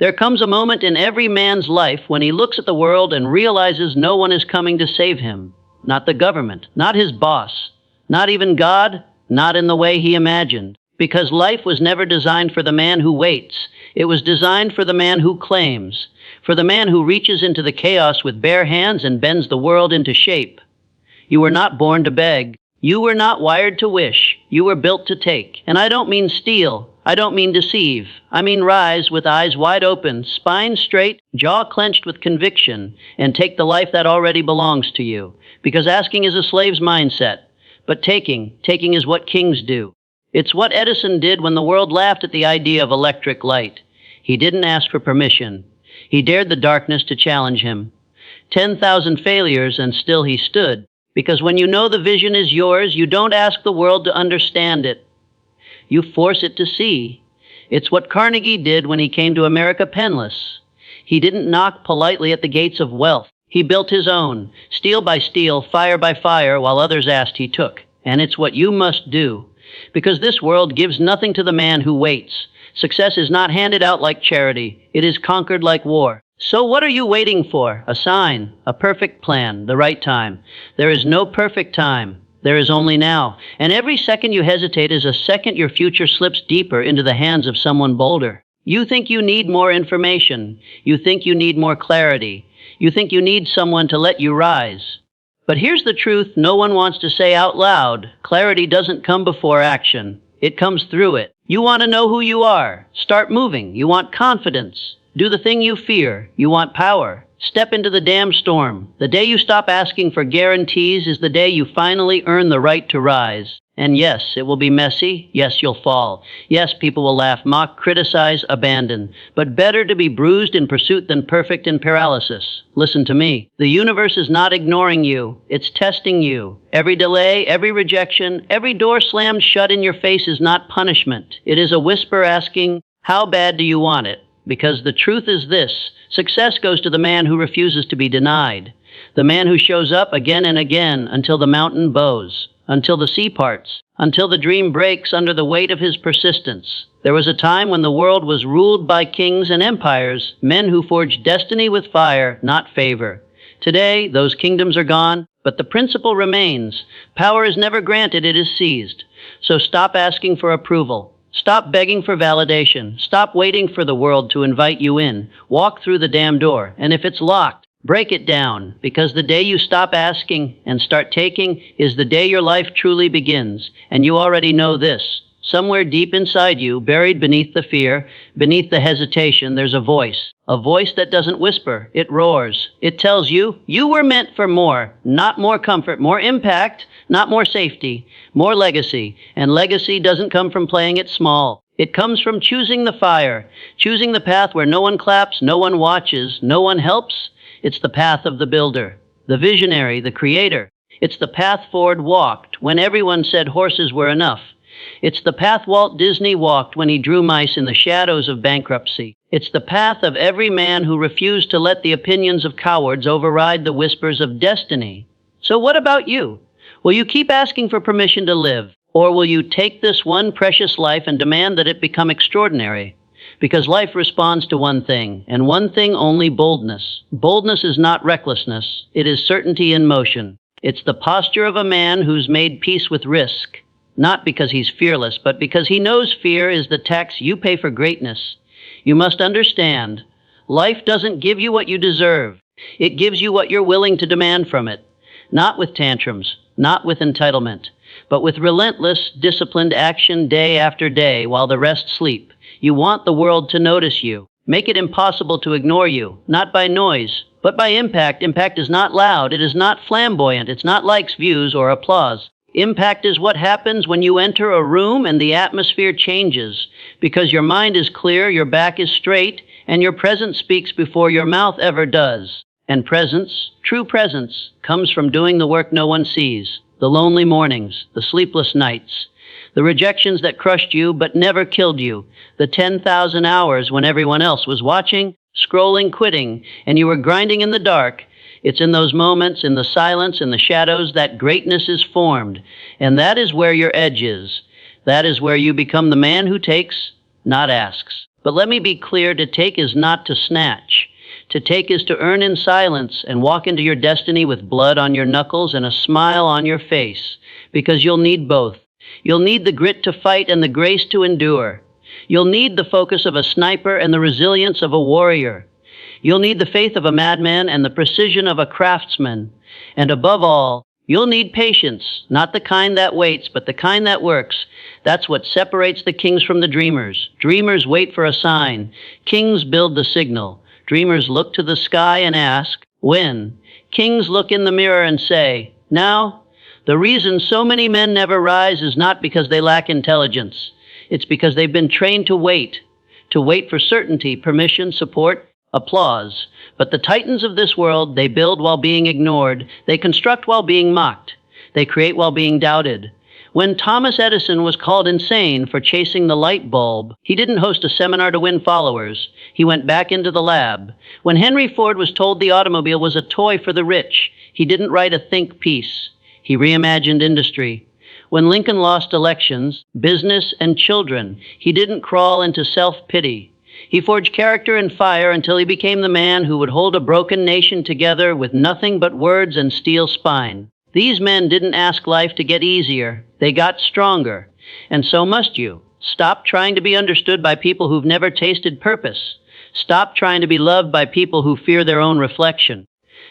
There comes a moment in every man's life when he looks at the world and realizes no one is coming to save him. Not the government, not his boss, not even God, not in the way he imagined. Because life was never designed for the man who waits. It was designed for the man who claims, for the man who reaches into the chaos with bare hands and bends the world into shape. You were not born to beg. You were not wired to wish. You were built to take. And I don't mean steal. I don't mean deceive. I mean rise with eyes wide open, spine straight, jaw clenched with conviction, and take the life that already belongs to you. Because asking is a slave's mindset. But taking is what kings do. It's what Edison did when the world laughed at the idea of electric light. He didn't ask for permission. He dared the darkness to challenge him. 10,000 failures, and still he stood. Because when you know the vision is yours, you don't ask the world to understand it. You force it to see. It's what Carnegie did when he came to America penniless. He didn't knock politely at the gates of wealth. He built his own, steel by steel, fire by fire, while others asked he took. And it's what you must do. Because this world gives nothing to the man who waits. Success is not handed out like charity. It is conquered like war. So what are you waiting for? A sign, a perfect plan, the right time. There is no perfect time. There is only now. And every second you hesitate is a second your future slips deeper into the hands of someone bolder. You think you need more information. You think you need more clarity. You think you need someone to let you rise. But here's the truth no one wants to say out loud. Clarity doesn't come before action. It comes through it. You want to know who you are. Start moving. You want confidence. Do the thing you fear. You want power. Step into the damn storm. The day you stop asking for guarantees is the day you finally earn the right to rise. And yes, it will be messy. Yes, you'll fall. Yes, people will laugh, mock, criticize, abandon. But better to be bruised in pursuit than perfect in paralysis. Listen to me. The universe is not ignoring you. It's testing you. Every delay, every rejection, every door slammed shut in your face is not punishment. It is a whisper asking, how bad do you want it? Because the truth is this, success goes to the man who refuses to be denied, the man who shows up again and again until the mountain bows, until the sea parts, until the dream breaks under the weight of his persistence. There was a time when the world was ruled by kings and empires, men who forged destiny with fire, not favor. Today, those kingdoms are gone, but the principle remains. Power is never granted, it is seized. So stop asking for approval. Stop begging for validation. Stop waiting for the world to invite you in. Walk through the damn door. And if it's locked, break it down. Because the day you stop asking and start taking is the day your life truly begins. And you already know this. Somewhere deep inside you, buried beneath the fear, beneath the hesitation, there's a voice. A voice that doesn't whisper. It roars. It tells you, you were meant for more. Not more comfort, more impact, not more safety, more legacy. And legacy doesn't come from playing it small. It comes from choosing the fire, choosing the path where no one claps, no one watches, no one helps. It's the path of the builder, the visionary, the creator. It's the path Ford walked when everyone said horses were enough. It's the path Walt Disney walked when he drew mice in the shadows of bankruptcy. It's the path of every man who refused to let the opinions of cowards override the whispers of destiny. So what about you? Will you keep asking for permission to live? Or will you take this one precious life and demand that it become extraordinary? Because life responds to one thing, and one thing only: boldness. Boldness is not recklessness. It is certainty in motion. It's the posture of a man who's made peace with risk. Not because he's fearless, but because he knows fear is the tax you pay for greatness. You must understand, life doesn't give you what you deserve. It gives you what you're willing to demand from it. Not with tantrums, not with entitlement, but with relentless, disciplined action day after day while the rest sleep. You want the world to notice you. Make it impossible to ignore you, not by noise, but by impact. Impact is not loud. It is not flamboyant. It's not likes, views, or applause. Impact is what happens when you enter a room and the atmosphere changes, because your mind is clear, your back is straight, and your presence speaks before your mouth ever does. And presence, true presence, comes from doing the work no one sees, the lonely mornings, the sleepless nights, the rejections that crushed you but never killed you, the 10,000 hours when everyone else was watching, scrolling, quitting, and you were grinding in the dark. It's in those moments, in the silence, in the shadows, that greatness is formed. And that is where your edge is. That is where you become the man who takes, not asks. But let me be clear, to take is not to snatch. To take is to earn in silence and walk into your destiny with blood on your knuckles and a smile on your face, because you'll need both. You'll need the grit to fight and the grace to endure. You'll need the focus of a sniper and the resilience of a warrior. You'll need the faith of a madman and the precision of a craftsman. And above all, you'll need patience, not the kind that waits, but the kind that works. That's what separates the kings from the dreamers. Dreamers wait for a sign. Kings build the signal. Dreamers look to the sky and ask, when? Kings look in the mirror and say, now? The reason so many men never rise is not because they lack intelligence. It's because they've been trained to wait for certainty, permission, support, applause. But the titans of this world, they build while being ignored. They construct while being mocked. They create while being doubted. When Thomas Edison was called insane for chasing the light bulb, he didn't host a seminar to win followers. He went back into the lab. When Henry Ford was told the automobile was a toy for the rich, he didn't write a think piece. He reimagined industry. When Lincoln lost elections, business, and children, he didn't crawl into self-pity. He forged character and fire until he became the man who would hold a broken nation together with nothing but words and steel spine. These men didn't ask life to get easier. They got stronger. And so must you. Stop trying to be understood by people who've never tasted purpose. Stop trying to be loved by people who fear their own reflection.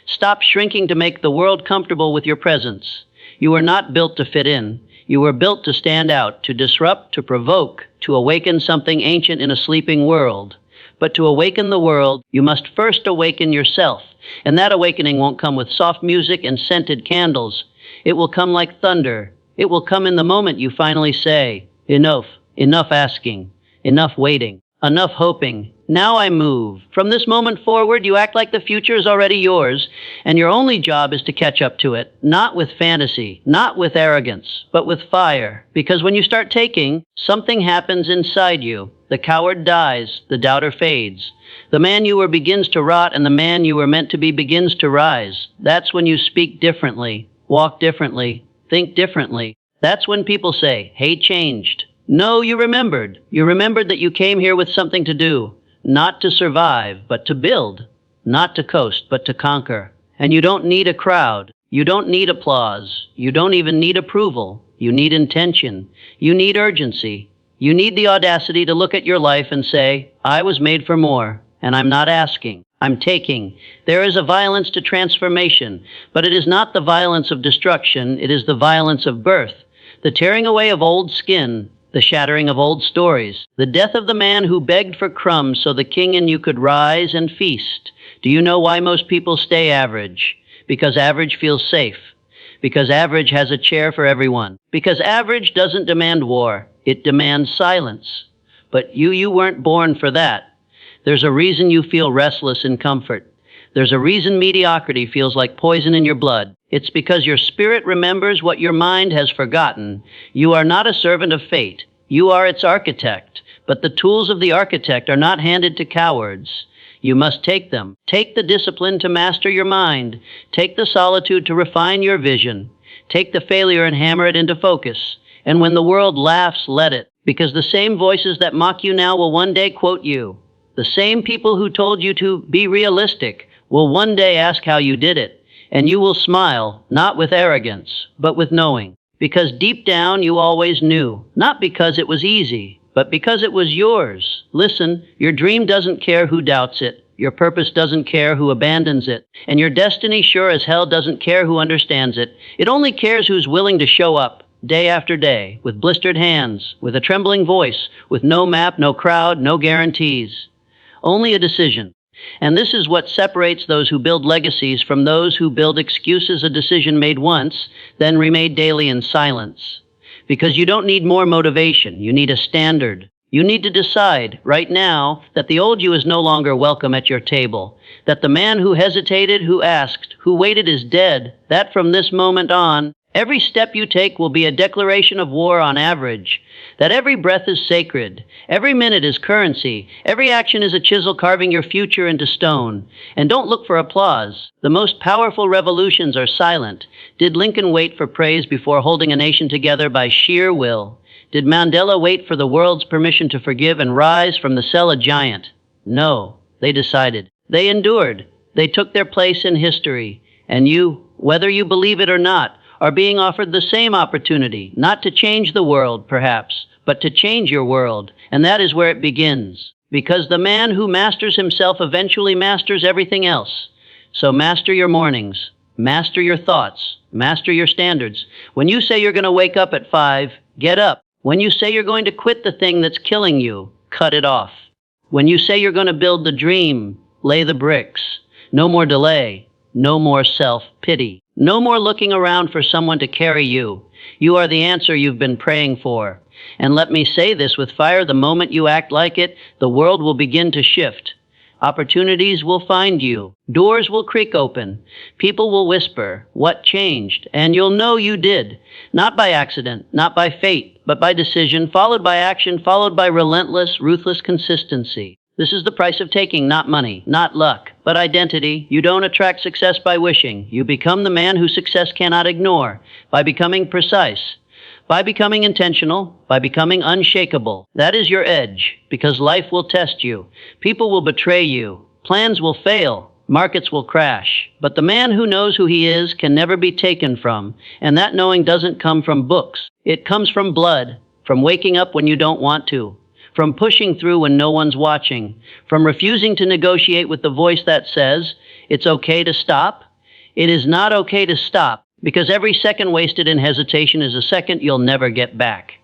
Stop shrinking to make the world comfortable with your presence. You were not built to fit in. You were built to stand out, to disrupt, to provoke, to awaken something ancient in a sleeping world. But to awaken the world, you must first awaken yourself. And that awakening won't come with soft music and scented candles. It will come like thunder. It will come in the moment you finally say, enough, enough asking, enough waiting, enough hoping. Now I move. From this moment forward, you act like the future is already yours, and your only job is to catch up to it, not with fantasy, not with arrogance, but with fire. Because when you start taking, something happens inside you. The coward dies, the doubter fades. The man you were begins to rot, and the man you were meant to be begins to rise. That's when you speak differently, walk differently, think differently. That's when people say, hey, changed. No, you remembered. You remembered that you came here with something to do. Not to survive, but to build. Not to coast, but to conquer. And you don't need a crowd. You don't need applause. You don't even need approval. You need intention. You need urgency. You need the audacity to look at your life and say, I was made for more, and I'm not asking. I'm taking. There is a violence to transformation, but it is not the violence of destruction. It is the violence of birth. The tearing away of old skin, the shattering of old stories, the death of the man who begged for crumbs so the king in you could rise and feast. Do you know why most people stay average? Because average feels safe. Because average has a chair for everyone. Because average doesn't demand war. It demands silence. But you weren't born for that. There's a reason you feel restless in comfort. There's a reason mediocrity feels like poison in your blood. It's because your spirit remembers what your mind has forgotten. You are not a servant of fate. You are its architect. But the tools of the architect are not handed to cowards. You must take them. Take the discipline to master your mind. Take the solitude to refine your vision. Take the failure and hammer it into focus. And when the world laughs, let it. Because the same voices that mock you now will one day quote you. The same people who told you to be realistic will one day ask how you did it. And you will smile, not with arrogance, but with knowing. Because deep down you always knew. Not because it was easy, but because it was yours. Listen, your dream doesn't care who doubts it. Your purpose doesn't care who abandons it. And your destiny sure as hell doesn't care who understands it. It only cares who's willing to show up, day after day, with blistered hands, with a trembling voice, with no map, no crowd, no guarantees. Only a decision. And this is what separates those who build legacies from those who build excuses, a decision made once, then remade daily in silence. Because you don't need more motivation. You need a standard. You need to decide right now that the old you is no longer welcome at your table, that the man who hesitated, who asked, who waited is dead, that from this moment on, every step you take will be a declaration of war on average, that every breath is sacred, every minute is currency, every action is a chisel carving your future into stone. And don't look for applause. The most powerful revolutions are silent. Did Lincoln wait for praise before holding a nation together by sheer will? Did Mandela wait for the world's permission to forgive and rise from the cell a giant? No, they decided. They endured. They took their place in history. And you, whether you believe it or not, are being offered the same opportunity, not to change the world, perhaps, but to change your world. And that is where it begins. Because the man who masters himself eventually masters everything else. So master your mornings. Master your thoughts. Master your standards. When you say you're going to wake up at 5, get up. When you say you're going to quit the thing that's killing you, cut it off. When you say you're going to build the dream, lay the bricks. No more delay. No more self-pity. No more looking around for someone to carry you. You are the answer you've been praying for. And let me say this with fire, the moment you act like it, the world will begin to shift. Opportunities will find you. Doors will creak open. People will whisper, "What changed?" And you'll know you did. Not by accident, not by fate, but by decision, followed by action, followed by relentless, ruthless consistency. This is the price of taking not money, not luck, but identity. You don't attract success by wishing. You become the man who success cannot ignore, by becoming precise, by becoming intentional, by becoming unshakable. That is your edge, because life will test you. People will betray you. Plans will fail. Markets will crash. But the man who knows who he is can never be taken from, and that knowing doesn't come from books. It comes from blood, from waking up when you don't want to, from pushing through when no one's watching, from refusing to negotiate with the voice that says, "It's okay to stop." It is not okay to stop, because every second wasted in hesitation is a second you'll never get back.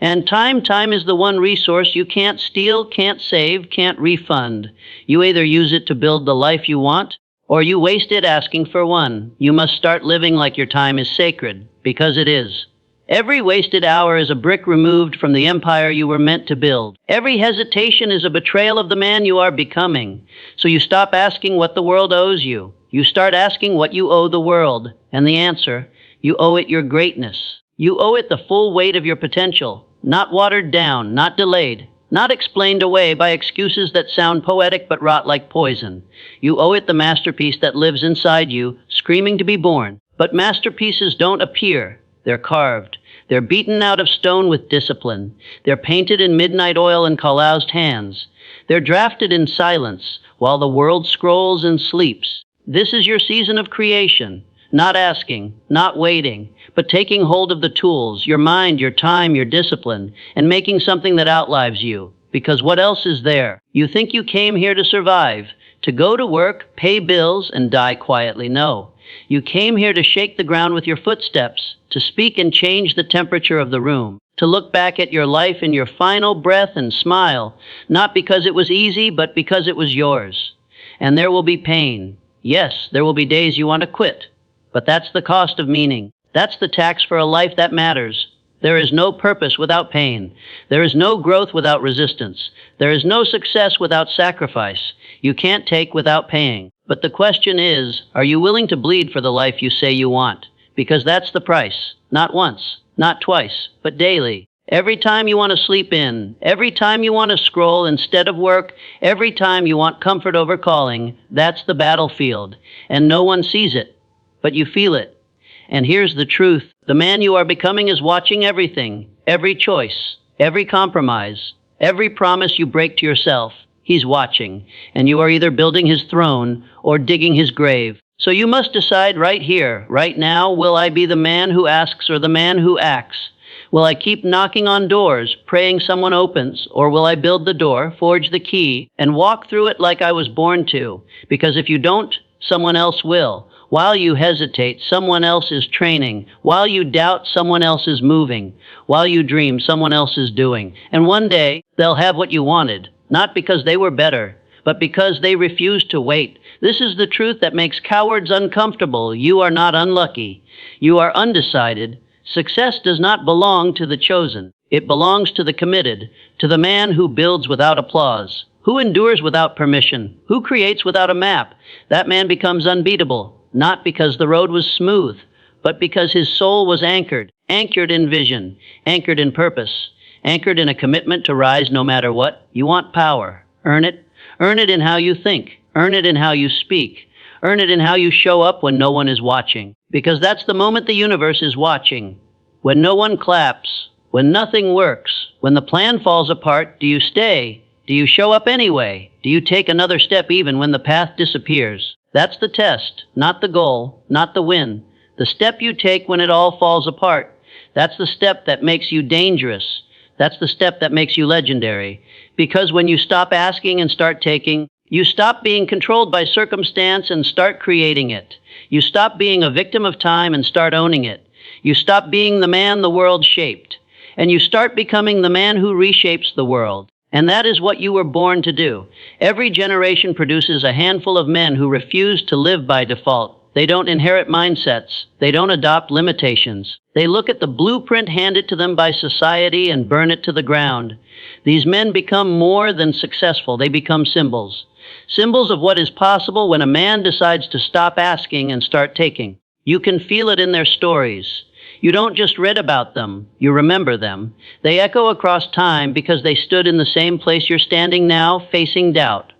And time is the one resource you can't steal, can't save, can't refund. You either use it to build the life you want, or you waste it asking for one. You must start living like your time is sacred, because it is. Every wasted hour is a brick removed from the empire you were meant to build. Every hesitation is a betrayal of the man you are becoming. So you stop asking what the world owes you. You start asking what you owe the world. And the answer, you owe it your greatness. You owe it the full weight of your potential, not watered down, not delayed, not explained away by excuses that sound poetic but rot like poison. You owe it the masterpiece that lives inside you, screaming to be born. But masterpieces don't appear. They're carved. They're beaten out of stone with discipline. They're painted in midnight oil and calloused hands. They're drafted in silence while the world scrolls and sleeps. This is your season of creation. Not asking, not waiting, but taking hold of the tools, your mind, your time, your discipline, and making something that outlives you. Because what else is there? You think you came here to survive, to go to work, pay bills, and die quietly. No. You came here to shake the ground with your footsteps, to speak and change the temperature of the room, to look back at your life in your final breath and smile, not because it was easy, but because it was yours. And there will be pain. Yes, there will be days you want to quit. But that's the cost of meaning. That's the tax for a life that matters. There is no purpose without pain. There is no growth without resistance. There is no success without sacrifice. You can't take without paying. But the question is, are you willing to bleed for the life you say you want? Because that's the price. Not once, not twice, but daily. Every time you want to sleep in, every time you want to scroll instead of work, every time you want comfort over calling, that's the battlefield. And no one sees it, but you feel it. And here's the truth. The man you are becoming is watching everything, every choice, every compromise, every promise you break to yourself. He's watching, and you are either building his throne or digging his grave. So you must decide right here, right now, will I be the man who asks or the man who acts? Will I keep knocking on doors, praying someone opens, or will I build the door, forge the key, and walk through it like I was born to? Because if you don't, someone else will. While you hesitate, someone else is training. While you doubt, someone else is moving. While you dream, someone else is doing. And one day, they'll have what you wanted. Not because they were better, but because they refused to wait. This is the truth that makes cowards uncomfortable. You are not unlucky. You are undecided. Success does not belong to the chosen. It belongs to the committed, to the man who builds without applause, who endures without permission, who creates without a map. That man becomes unbeatable, not because the road was smooth, but because his soul was anchored in vision, anchored in purpose, anchored in a commitment to rise no matter what. You want power. Earn it. Earn it in how you think. Earn it in how you speak. Earn it in how you show up when no one is watching. Because that's the moment the universe is watching. When no one claps. When nothing works, when the plan falls apart, do you stay? Do you show up anyway? Do you take another step even when the path disappears? That's the test, not the goal, not the win. The step you take when it all falls apart. That's the step that makes you dangerous. That's the step that makes you legendary. Because when you stop asking and start taking, you stop being controlled by circumstance and start creating it. You stop being a victim of time and start owning it. You stop being the man the world shaped. And you start becoming the man who reshapes the world. And that is what you were born to do. Every generation produces a handful of men who refuse to live by default. They don't inherit mindsets. They don't adopt limitations. They look at the blueprint handed to them by society and burn it to the ground. These men become more than successful. They become symbols. Symbols of what is possible when a man decides to stop asking and start taking. You can feel it in their stories. You don't just read about them, you remember them. They echo across time because they stood in the same place you're standing now, facing doubt,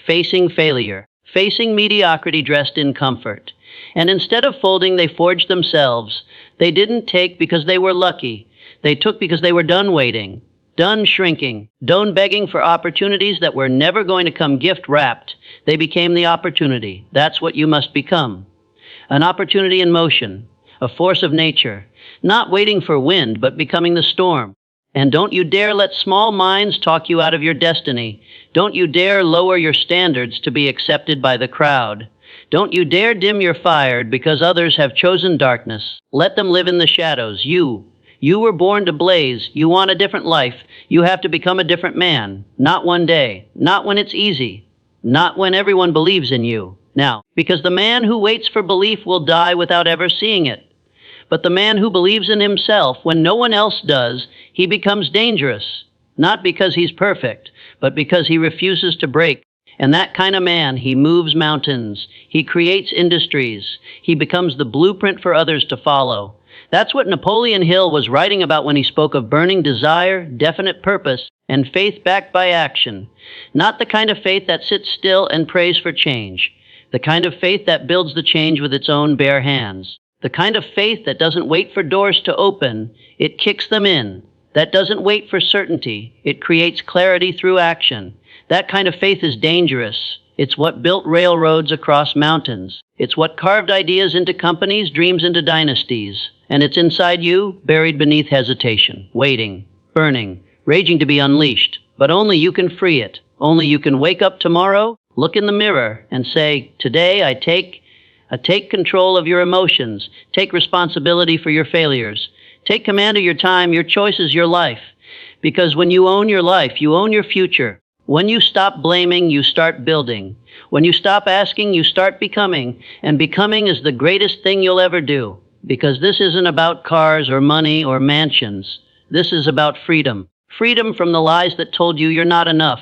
facing failure, facing mediocrity dressed in comfort. And instead of folding, they forged themselves. They didn't take because they were lucky. They took because they were done waiting, done shrinking, done begging for opportunities that were never going to come gift-wrapped. They became the opportunity. That's what you must become. An opportunity in motion. A force of nature, not waiting for wind, but becoming the storm. And don't you dare let small minds talk you out of your destiny. Don't you dare lower your standards to be accepted by the crowd. Don't you dare dim your fire because others have chosen darkness. Let them live in the shadows. You were born to blaze. You want a different life. You have to become a different man. Not one day. Not when it's easy. Not when everyone believes in you. Now, because the man who waits for belief will die without ever seeing it. But the man who believes in himself when no one else does, he becomes dangerous. Not because he's perfect, but because he refuses to break. And that kind of man, he moves mountains. He creates industries. He becomes the blueprint for others to follow. That's what Napoleon Hill was writing about when he spoke of burning desire, definite purpose, and faith backed by action. Not the kind of faith that sits still and prays for change. The kind of faith that builds the change with its own bare hands. The kind of faith that doesn't wait for doors to open, it kicks them in. That doesn't wait for certainty, it creates clarity through action. That kind of faith is dangerous. It's what built railroads across mountains. It's what carved ideas into companies, dreams into dynasties. And it's inside you, buried beneath hesitation, waiting, burning, raging to be unleashed. But only you can free it. Only you can wake up tomorrow, look in the mirror, and say, today I take control of your emotions. Take responsibility for your failures. Take command of your time, your choices, your life. Because when you own your life, you own your future. When you stop blaming, you start building. When you stop asking, you start becoming. And becoming is the greatest thing you'll ever do. Because this isn't about cars or money or mansions. This is about freedom. Freedom from the lies that told you you're not enough.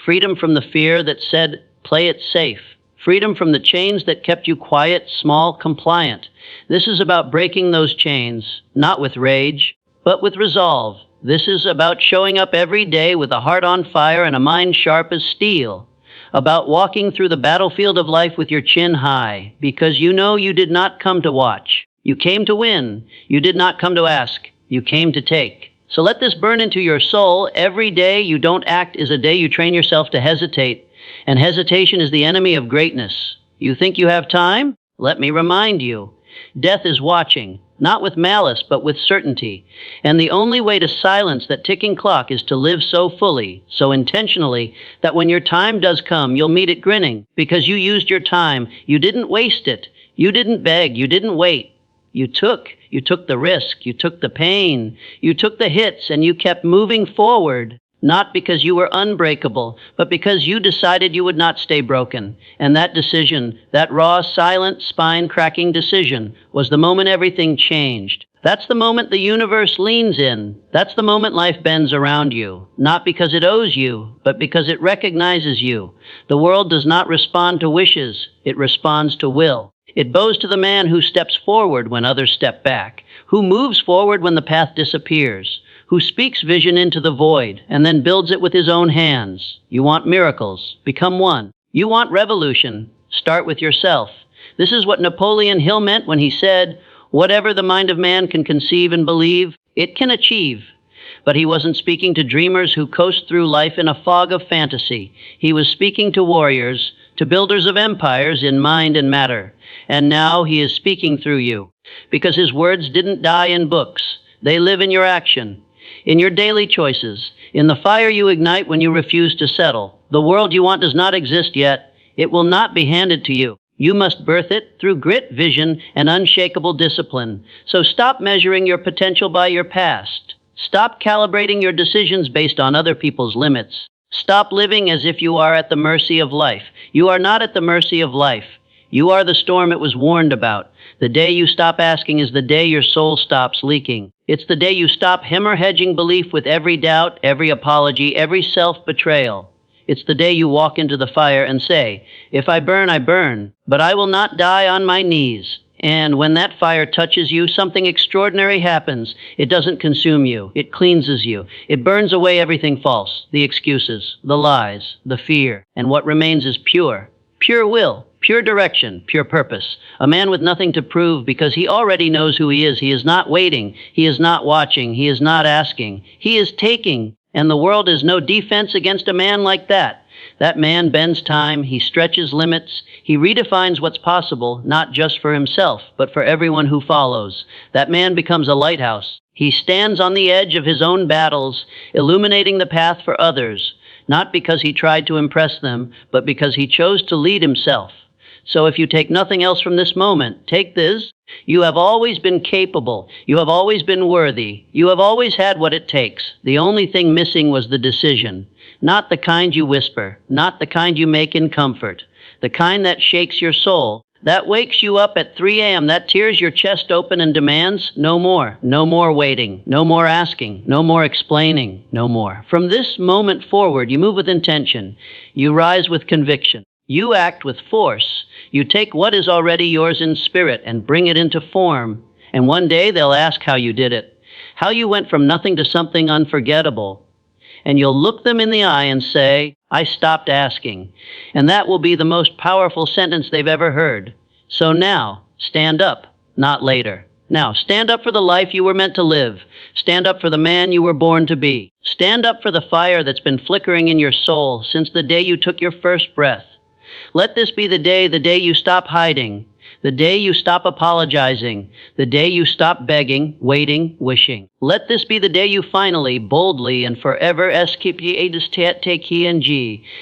Freedom from the fear that said, play it safe. Freedom from the chains that kept you quiet, small, compliant. This is about breaking those chains, not with rage, but with resolve. This is about showing up every day with a heart on fire and a mind sharp as steel. About walking through the battlefield of life with your chin high, because you know you did not come to watch. You came to win. You did not come to ask. You came to take. So let this burn into your soul. Every day you don't act is a day you train yourself to hesitate. And hesitation is the enemy of greatness. You think you have time? Let me remind you. Death is watching, not with malice, but with certainty. And the only way to silence that ticking clock is to live so fully, so intentionally, that when your time does come, you'll meet it grinning, because you used your time. You didn't waste it. You didn't beg. You didn't wait. You took the risk. You took the pain. You took the hits, and you kept moving forward. Not because you were unbreakable, but because you decided you would not stay broken. And that decision, that raw, silent, spine-cracking decision, was the moment everything changed. That's the moment the universe leans in. That's the moment life bends around you. Not because it owes you, but because it recognizes you. The world does not respond to wishes. It responds to will. It bows to the man who steps forward when others step back, who moves forward when the path disappears, who speaks vision into the void and then builds it with his own hands. You want miracles? Become one. You want revolution? Start with yourself. This is what Napoleon Hill meant when he said, whatever the mind of man can conceive and believe, it can achieve. But he wasn't speaking to dreamers who coast through life in a fog of fantasy. He was speaking to warriors, to builders of empires in mind and matter. And now he is speaking through you, because his words didn't die in books. They live in your action, in your daily choices, in the fire you ignite when you refuse to settle. The world you want does not exist yet. It will not be handed to you. You must birth it through grit, vision, and unshakable discipline. So stop measuring your potential by your past. Stop calibrating your decisions based on other people's limits. Stop living as if you are at the mercy of life. You are not at the mercy of life. You are the storm it was warned about. The day you stop asking is the day your soul stops leaking. It's the day you stop hedging belief with every doubt, every apology, every self-betrayal. It's the day you walk into the fire and say, "If I burn, I burn, but I will not die on my knees." And when that fire touches you, something extraordinary happens. It doesn't consume you. It cleanses you. It burns away everything false, the excuses, the lies, the fear. And what remains is pure will, pure direction, pure purpose. A man with nothing to prove because he already knows who he is. He is not waiting. He is not watching. He is not asking. He is taking. And the world is no defense against a man like that. That man bends time, he stretches limits, he redefines what's possible, not just for himself, but for everyone who follows. That man becomes a lighthouse. He stands on the edge of his own battles, illuminating the path for others, not because he tried to impress them, but because he chose to lead himself. So if you take nothing else from this moment, take this. You have always been capable. You have always been worthy. You have always had what it takes. The only thing missing was the decision. Not the kind you whisper, not the kind you make in comfort, the kind that shakes your soul, that wakes you up at 3 a.m., that tears your chest open and demands no more waiting, no more asking, no more explaining, no more. From this moment forward, you move with intention. You rise with conviction. You act with force. You take what is already yours in spirit and bring it into form. And one day they'll ask how you did it, how you went from nothing to something unforgettable. And you'll look them in the eye and say, "I stopped asking." And that will be the most powerful sentence they've ever heard. So now, stand up, not later. Now, stand up for the life you were meant to live. Stand up for the man you were born to be. Stand up for the fire that's been flickering in your soul since the day you took your first breath. Let this be the day you stop hiding, the day you stop apologizing, the day you stop begging, waiting, wishing. Let this be the day you finally, boldly, and forever take.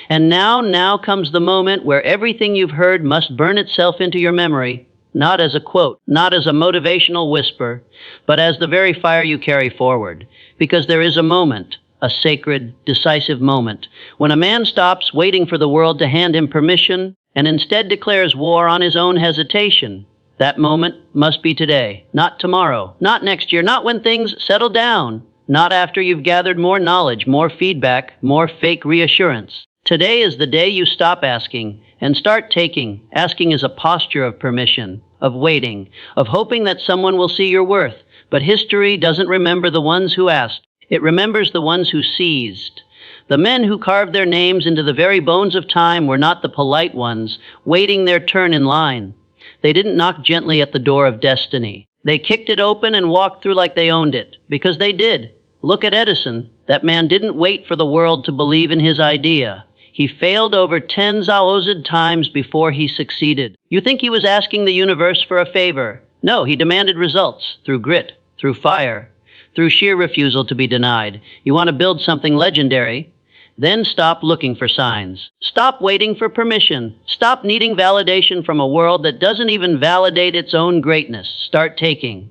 And now comes the moment where everything you've heard must burn itself into your memory, not as a quote, not as a motivational whisper, but as the very fire you carry forward. Because there is a moment, a sacred, decisive moment, when a man stops waiting for the world to hand him permission and instead declares war on his own hesitation. That moment must be today, not tomorrow, not next year, not when things settle down, not after you've gathered more knowledge, more feedback, more fake reassurance. Today is the day you stop asking and start taking. Asking is a posture of permission, of waiting, of hoping that someone will see your worth. But history doesn't remember the ones who asked. It remembers the ones who seized. The men who carved their names into the very bones of time were not the polite ones, waiting their turn in line. They didn't knock gently at the door of destiny. They kicked it open and walked through like they owned it, because they did. Look at Edison. That man didn't wait for the world to believe in his idea. He failed over 10,000 times before he succeeded. You think he was asking the universe for a favor? No, he demanded results through grit, through fire, through sheer refusal to be denied. You want to build something legendary? Then stop looking for signs. Stop waiting for permission. Stop needing validation from a world that doesn't even validate its own greatness. Start taking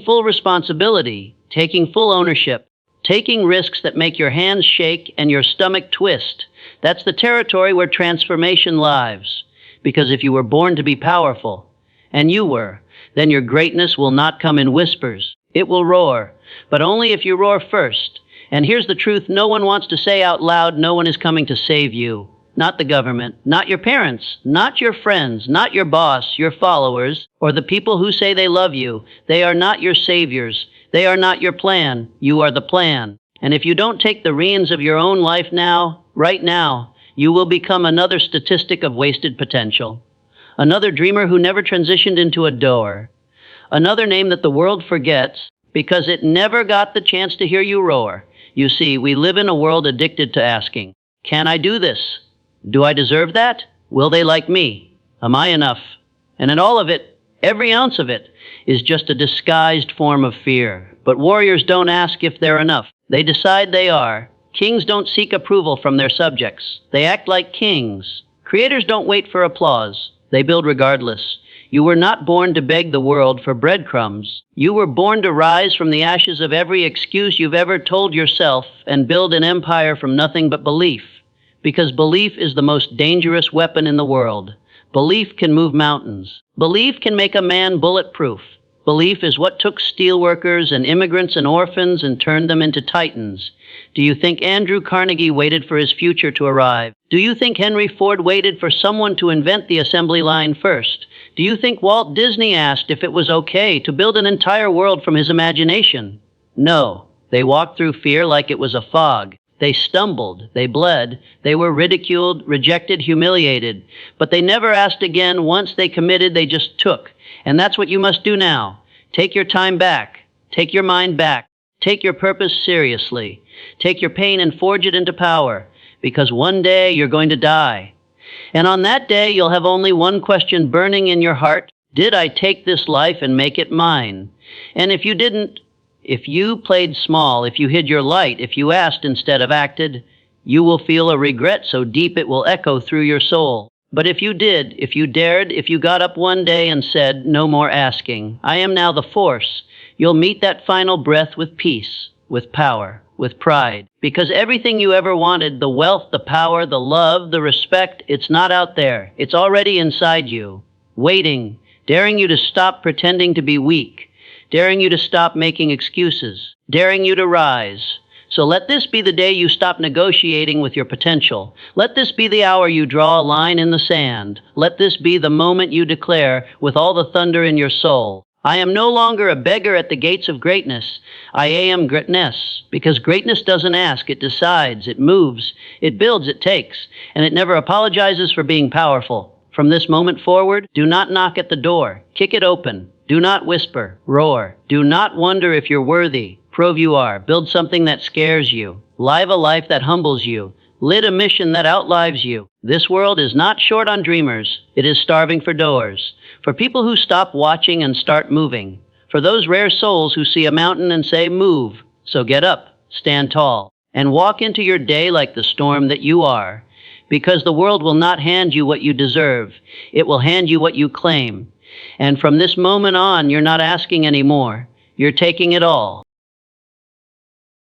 full responsibility, taking full ownership, taking risks that make your hands shake and your stomach twist. That's the territory where transformation lives. Because if you were born to be powerful, and you were, then your greatness will not come in whispers. It will roar, but only if you roar first. And here's the truth no one wants to say out loud: no one is coming to save you. Not the government, not your parents, not your friends, not your boss, your followers, or the people who say they love you. They are not your saviors. They are not your plan. You are the plan. And if you don't take the reins of your own life now, right now, you will become another statistic of wasted potential. Another dreamer who never transitioned into a doer. Another name that the world forgets because it never got the chance to hear you roar. You see, we live in a world addicted to asking, can I do this? Do I deserve that? Will they like me? Am I enough? And in all of it, every ounce of it, is just a disguised form of fear. But warriors don't ask if they're enough. They decide they are. Kings don't seek approval from their subjects. They act like kings. Creators don't wait for applause. They build regardless. You were not born to beg the world for breadcrumbs. You were born to rise from the ashes of every excuse you've ever told yourself and build an empire from nothing but belief. Because belief is the most dangerous weapon in the world. Belief can move mountains. Belief can make a man bulletproof. Belief is what took steelworkers and immigrants and orphans and turned them into titans. Do you think Andrew Carnegie waited for his future to arrive? Do you think Henry Ford waited for someone to invent the assembly line first? Do you think Walt Disney asked if it was okay to build an entire world from his imagination? No. They walked through fear like it was a fog. They stumbled, they bled, they were ridiculed, rejected, humiliated. But they never asked again. Once they committed, they just took. And that's what you must do now. Take your time back. Take your mind back. Take your purpose seriously. Take your pain and forge it into power. Because one day you're going to die. And on that day, you'll have only one question burning in your heart. Did I take this life and make it mine? And if you didn't, if you played small, if you hid your light, if you asked instead of acted, you will feel a regret so deep it will echo through your soul. But if you did, if you dared, if you got up one day and said, no more asking, I am now the force, you'll meet that final breath with peace, with power, with pride. Because everything you ever wanted, the wealth, the power, the love, the respect, it's not out there. It's already inside you, waiting, daring you to stop pretending to be weak, daring you to stop making excuses, daring you to rise. So let this be the day you stop negotiating with your potential. Let this be the hour you draw a line in the sand. Let this be the moment you declare, with all the thunder in your soul, I am no longer a beggar at the gates of greatness. I am greatness. Because greatness doesn't ask, it decides, it moves, it builds, it takes, and it never apologizes for being powerful. From this moment forward, do not knock at the door. Kick it open. Do not whisper, roar. Do not wonder if you're worthy. Prove you are. Build something that scares you. Live a life that humbles you. Lit a mission that outlives you. This world is not short on dreamers. It is starving for doors. For people who stop watching and start moving. For those rare souls who see a mountain and say, move. So get up, stand tall, and walk into your day like the storm that you are. Because the world will not hand you what you deserve. It will hand you what you claim. And from this moment on, you're not asking anymore. You're taking it all.